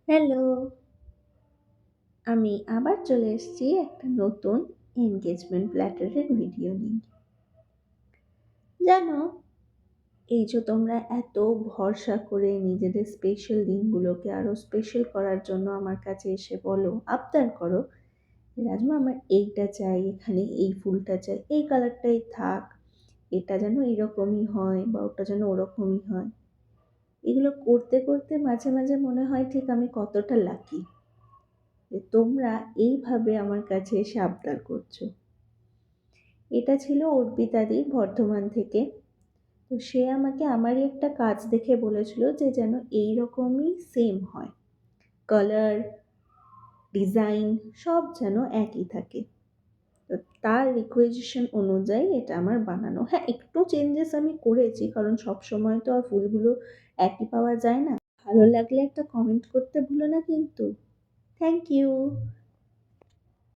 Hello, আমি আবার চলে এসেছি একটা নতুন এনগেজমেন্ট প্ল্যাটারের ভিডিও নিয়ে। জানো, এই যে তোমরা এত ভরসা করে নিজেদের স্পেশাল দিনগুলোকে আরো স্পেশাল করার জন্য আমার কাছে এসে বলো, আবদার করো, রাজমা আমার এইটা চাই, এখানে এই ফুলটা চাই, এই কালারটাই থাক, এটা যেন এরকমই হয় বা ওটা যেন ওরকমই হয়। এগুলো করতে করতে মাঝে মাঝে মনে হয় ঠিক আমি কতটা লাকি যে তোমরা এইভাবে আমার কাছে এসে আবদার করছো। এটা ছিল অর্পিতাদি বর্ধমান থেকে। তো সে আমাকে আমারই একটা কাজ দেখে বলেছিল যে যেন এই রকমই সেম হয়, কালার, ডিজাইন সব যেন একই থাকে। তো তার রিকোয়েজিশন অনুযায়ী এটা আমার বানানো। হ্যাঁ, একটু চেঞ্জেস আমি করেছি, কারণ সব সময় তো আর ফুলগুলো একই পাওয়া যায় না। ভালো লাগলে একটা কমেন্ট করতে ভুলো না কিন্তু। Thank you.